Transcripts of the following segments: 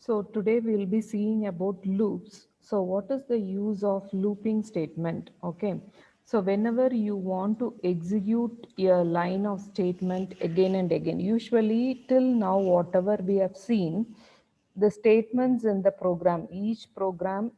So today we'll be seeing about loops. So what is the use of looping statement? Okay. So whenever you want to execute a line of statement again and again, usually till now whatever we have seen, the statements in the program, each program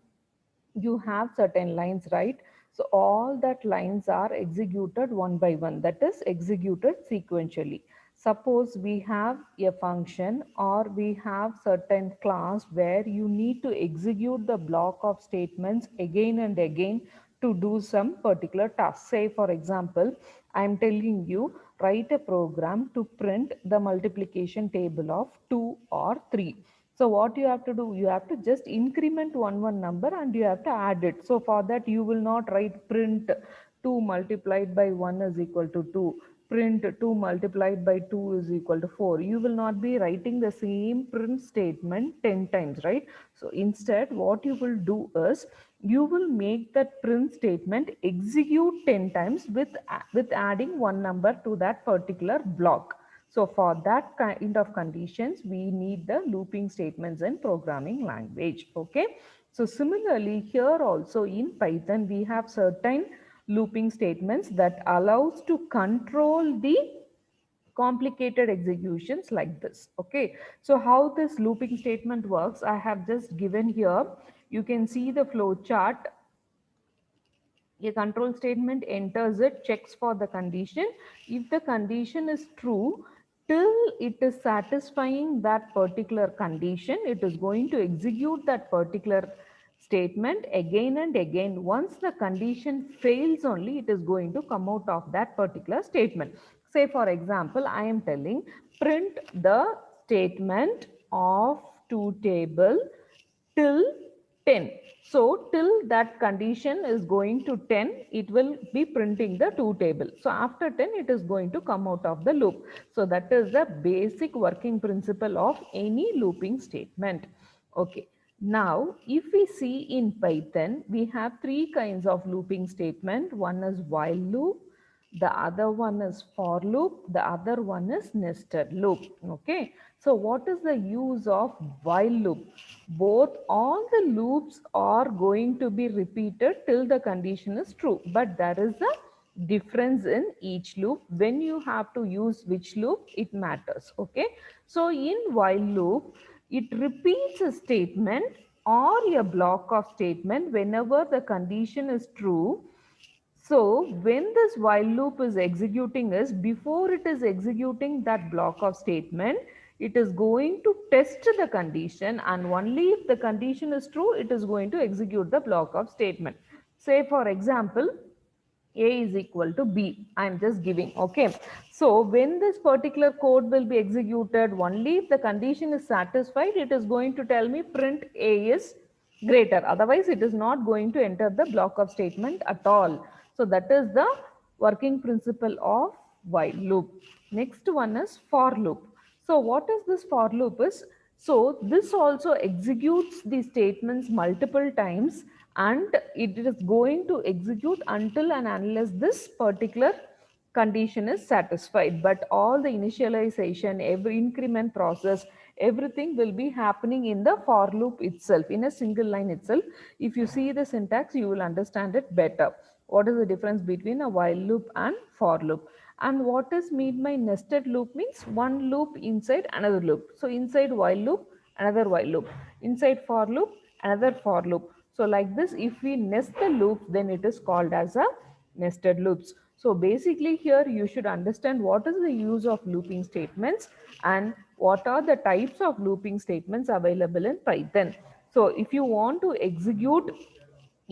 you have certain lines, right? So all that lines are executed one by one, that is executed sequentially. Suppose we have a function or we have certain class where you need to execute the block of statements again and again to do some particular task. Say for example, I am telling you write a program to print the multiplication table of 2 or 3. So what you have to do, you have to just increment one number and you have to add it. So for that you will not write print 2 multiplied by 1 is equal to 2, print 2 multiplied by 2 is equal to 4. You will not be writing the same print statement 10 times, right? So instead what you will do is you will make that print statement execute 10 times with adding one number to that particular block. So for that kind of conditions, we need the looping statements in programming language. Okay. So similarly, here also in Python, we have certain looping statements that allows to control the complicated executions like this. Okay. So how this looping statement works, I have just given here. You can see the flow chart. A control statement enters it, checks for the condition. If the condition is true, till it is satisfying that particular condition, it is going to execute that particular statement again and again. Once the condition fails only, it is going to come out of that particular statement. Say for example, I am telling print the statement of 2 table till 10. So till that condition is going to 10, it will be printing the 2 table. So after 10, it is going to come out of the loop. So that is the basic working principle of any looping statement. Okay. Now, if we see in Python, we have three kinds of looping statement. One is while loop, the other one is for loop, the other one is nested loop. Okay. So what is the use of while loop? Both all the loops are going to be repeated till the condition is true, but there is a difference in each loop. When you have to use which loop, it matters. Okay. So in while loop, it repeats a statement or a block of statement whenever the condition is true. So when this while loop is executing is, before it is executing that block of statement, it is going to test the condition, and only if the condition is true, it is going to execute the block of statement. Say for example, A is equal to B. I am just giving. Okay. So when this particular code will be executed, only if the condition is satisfied, it is going to tell me print A is greater. Otherwise, it is not going to enter the block of statement at all. So that is the working principle of while loop. Next one is for loop. So what is this for loop is? So this also executes the statements multiple times, and it is going to execute until and unless this particular condition is satisfied. But all the initialization, every increment process, everything will be happening in the for loop itself, in a single line itself. If you see the syntax, you will understand it better. What is the difference between a while loop and for loop? And what is meant by nested loop means one loop inside another loop. So inside while loop, another while loop. Inside for loop, another for loop. So like this, if we nest the loop, then it is called as a nested loops. So basically here you should understand what is the use of looping statements and what are the types of looping statements available in Python. So if you want to execute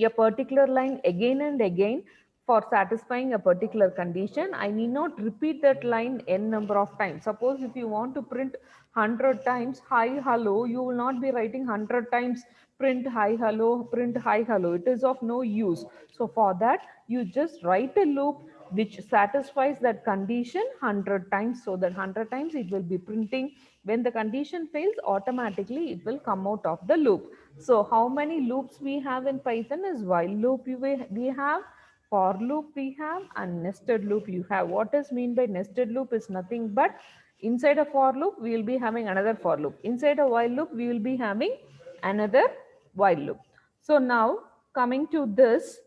a particular line again and again for satisfying a particular condition, I need not repeat that line n number of times. Suppose if you want to print 100 times hi hello, you will not be writing 100 times print hi hello, print hi hello. It is of no use. So for that, you just write a loop which satisfies that condition 100 times, so that 100 times it will be printing. When the condition fails, automatically it will come out of the loop. So how many loops we have in Python is while loop we have, for loop we have, and nested loop you have. What is mean by nested loop is nothing but Inside a for loop, we will be having another for loop. Inside a while loop, we will be having another while loop. So now coming to this,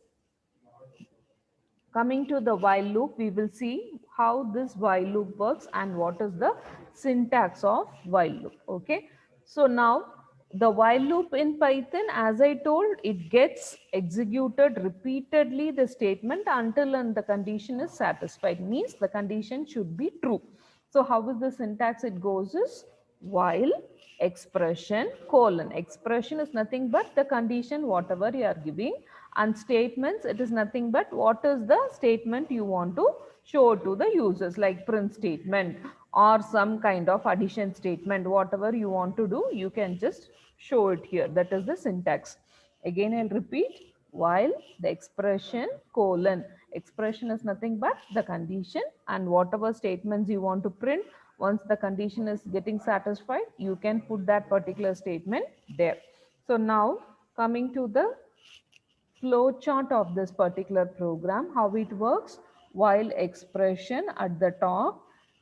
coming to the while loop, we will see how this while loop works and what is the syntax of while loop. Okay. So now the while loop in Python, as I told, it gets executed repeatedly the statement until and the condition is satisfied, means the condition should be true. So how is the syntax? It goes is while expression colon. Expression is nothing but the condition whatever you are giving, and statements, it is nothing but what is the statement you want to show to the users, like print statement or some kind of addition statement. Whatever you want to do, you can just show it here. That is the syntax. Again I'll repeat, while the expression colon. Expression is nothing but the condition, and whatever statements you want to print, once the condition is getting satisfied, you can put that particular statement there. So now coming to the flow chart of this particular program, how it works. While expression at the top,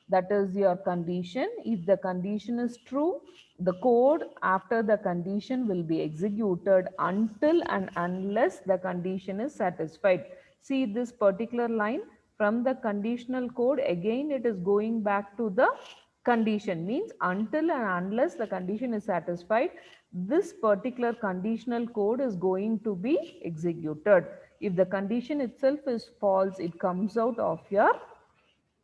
that is your condition. If the condition is true, the code after the condition will be executed until and unless the condition is satisfied. See this particular line, from the conditional code, again it is going back to the condition, means until and unless the condition is satisfied, this particular conditional code is going to be executed. If the condition itself is false, it comes out of your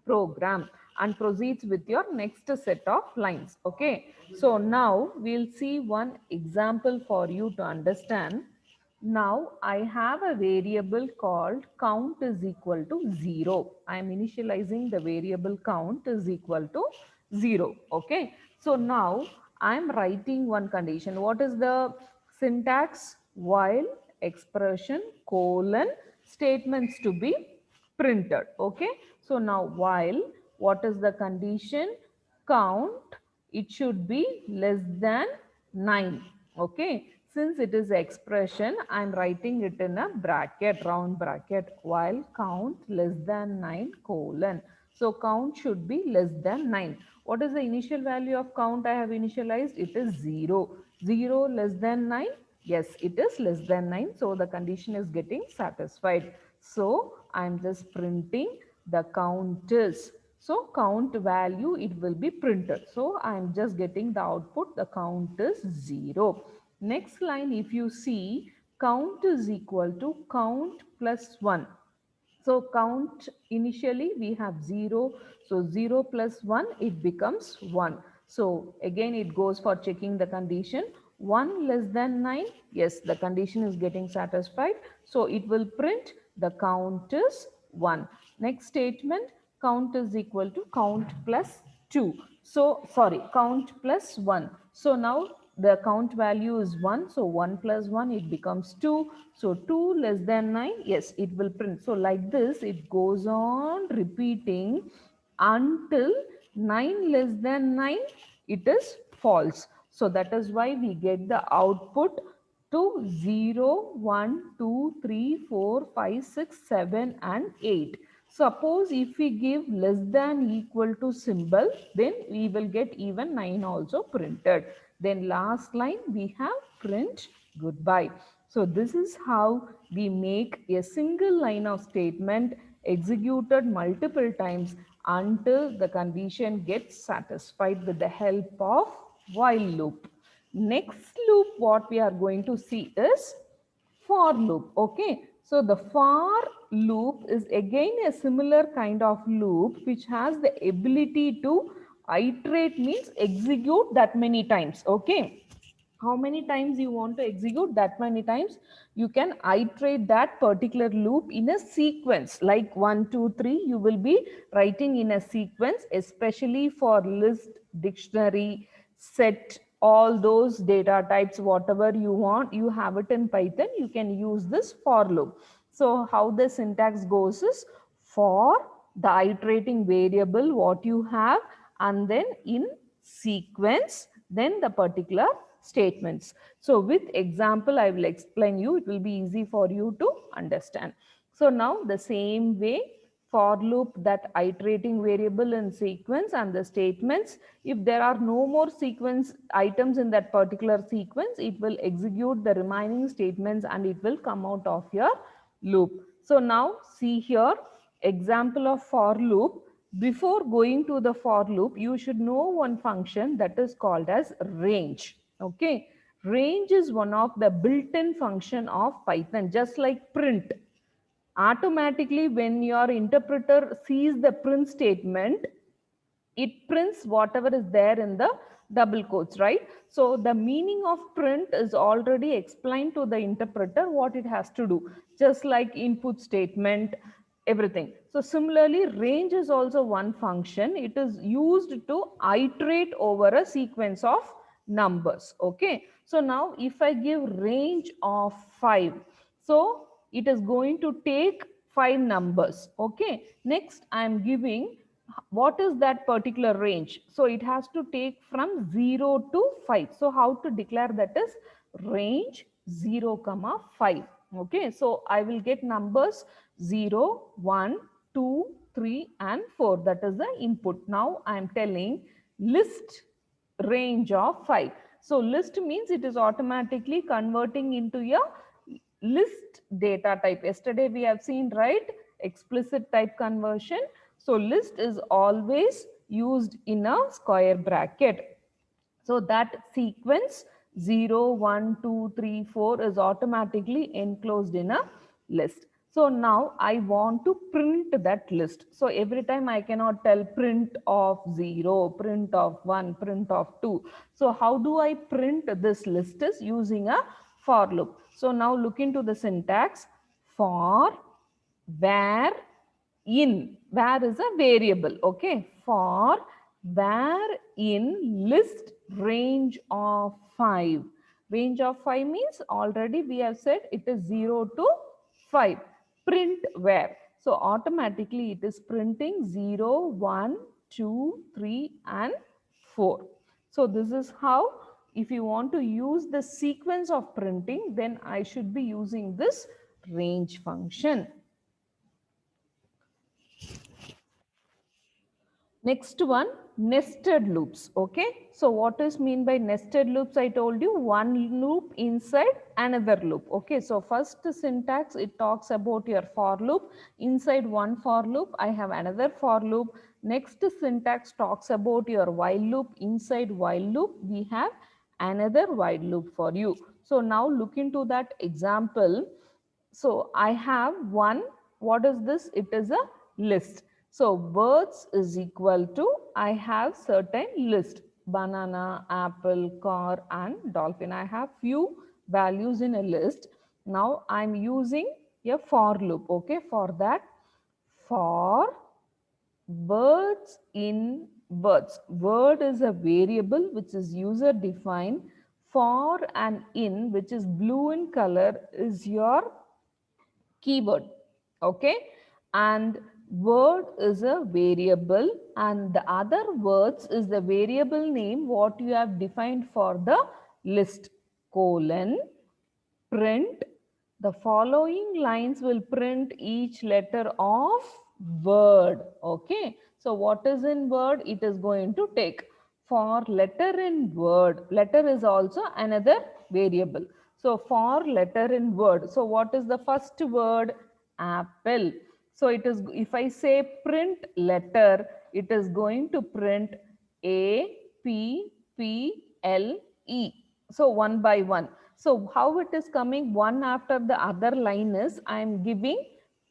program and proceeds with your next set of lines. Okay. So now we'll see one example for you to understand. Now I have a variable called count is equal to 0. I am initializing the variable count is equal to 0. Okay. So now I am writing one condition. What is the syntax? While expression colon statements to be printed. Okay. So now while, what is the condition? Count, it should be less than 9. Okay. Since it is expression, I am writing it in a bracket, round bracket, while count less than 9 colon. So count should be less than 9. What is the initial value of count I have initialized? It is 0. 0 less than 9? Yes, it is less than 9. So the condition is getting satisfied. So I am just printing the count is. So count value, it will be printed. So I am just getting the output, the count is 0. Next line, if you see, count is equal to count plus 1. So count, initially we have 0. So 0 plus 1, it becomes 1. So again it goes for checking the condition. 1 less than 9, yes, the condition is getting satisfied. So it will print the count is 1. Next statement, count is equal to count plus 2. So sorry, count plus 1. So now the count value is 1. So 1 plus 1, it becomes 2. So 2 less than 9, yes, it will print. So like this, it goes on repeating until 9 less than 9, it is false. So that is why we get the output to 0, 1, 2, 3, 4, 5, 6, 7 and 8. Suppose if we give less than equal to symbol, then we will get even 9 also printed. Then last line we have print goodbye. So this is how we make a single line of statement executed multiple times until the condition gets satisfied with the help of while loop. Next loop what we are going to see is for loop. Okay. So the for loop is again a similar kind of loop which has the ability to iterate, means execute that many times. Okay. How many times you want to execute, that many times you can iterate that particular loop in a sequence, like 1 2 3 you will be writing in a sequence, especially for list, dictionary, set, all those data types, whatever you want, you have it in Python, you can use this for loop. So how the syntax goes is, for the iterating variable what you have, and then in sequence then the particular statements. So with example I will explain you, it will be easy for you to understand. So now the same way for loop, that iterating variable in sequence, and the statements. If there are no more sequence items in that particular sequence, it will execute the remaining statements and it will come out of your loop. So now see here, example of for loop. Before going to the for loop, you should know one function that is called as range. Okay, range is one of the built-in function of Python, just like print. Automatically, when your interpreter sees the print statement, it prints whatever is there in the double quotes, right? So the meaning of print is already explained to the interpreter what it has to do, just like input statement, everything. So similarly, range is also one function. It is used to iterate over a sequence of numbers. Okay, so now if I give range of 5, so it is going to take 5 numbers. Okay, next I am giving what is that particular range. So it has to take from 0 to 5. So how to declare that is range 0 comma 5. Okay, so I will get numbers 0, 1, 2, 3 and 4. That is the input. Now I am telling list range of 5. So list means it is automatically converting into a list data type. Yesterday we have seen, right, explicit type conversion. So list is always used in a square bracket. So that sequence 0, 1, 2, 3, 4 is automatically enclosed in a list. So now I want to print that list. So every time I cannot tell print of 0, print of 1, print of 2. So how do I print this list is using a for loop. So now look into the syntax. For where in, where is a variable. Okay, for where in list range of 5. Range of 5 means already we have said it is 0 to 5. Print where. So automatically it is printing 0, 1, 2, 3 and 4. So this is how, if you want to use the sequence of printing, then I should be using this range function. Next one, nested loops. Okay, so what is mean by nested loops? I told you, one loop inside another loop. Okay, so first syntax, it talks about your for loop. Inside one for loop, I have another for loop. Next syntax talks about your while loop. Inside while loop, we have another while loop for you. So now look into that example. So I have one, what is this? It is a list. So birds is equal to, I have certain list, banana, apple, car and dolphin. I have few values in a list. Now I'm using a for loop. Okay, for that, for birds in birds. Word is a variable which is user defined. For and in, which is blue in color, is your keyword. Okay, and word is a variable and the other words is the variable name what you have defined for the list. Colon, print, the following lines will print each letter of word. Okay, so what is in word? It is going to take. For letter in word, letter is also another variable. So for letter in word, so what is the first word? Apple. So it is, if I say print letter, it is going to print A, P, P, L, E. So one by one. So how it is coming one after the other line is, I am giving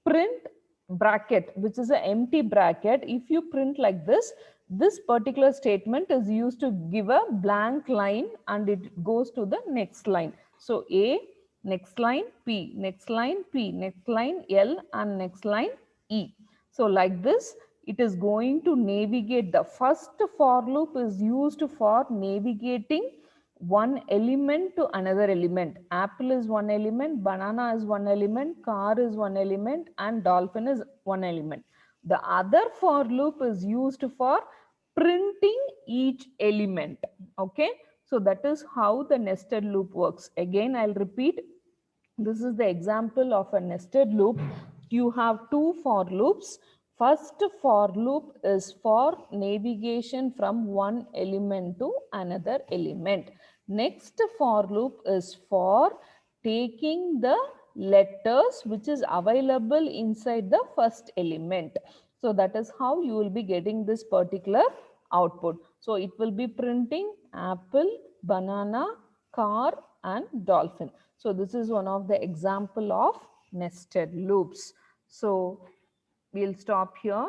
print bracket, which is an empty bracket. If you print like this particular statement is used to give a blank line and it goes to the next line. So A, next line P, next line P, next line L and next line E. So like this, it is going to navigate. The first for loop is used for navigating one element to another element. Apple is one element, banana is one element, car is one element and dolphin is one element. The other for loop is used for printing each element. Okay, so that is how the nested loop works. Again, I'll repeat. This is the example of a nested loop. You have two for loops. First for loop is for navigation from one element to another element. Next for loop is for taking the letters which is available inside the first element. So that is how you will be getting this particular output. So it will be printing apple, banana, car and dolphin. So this is one of the example of nested loops. So we'll stop here.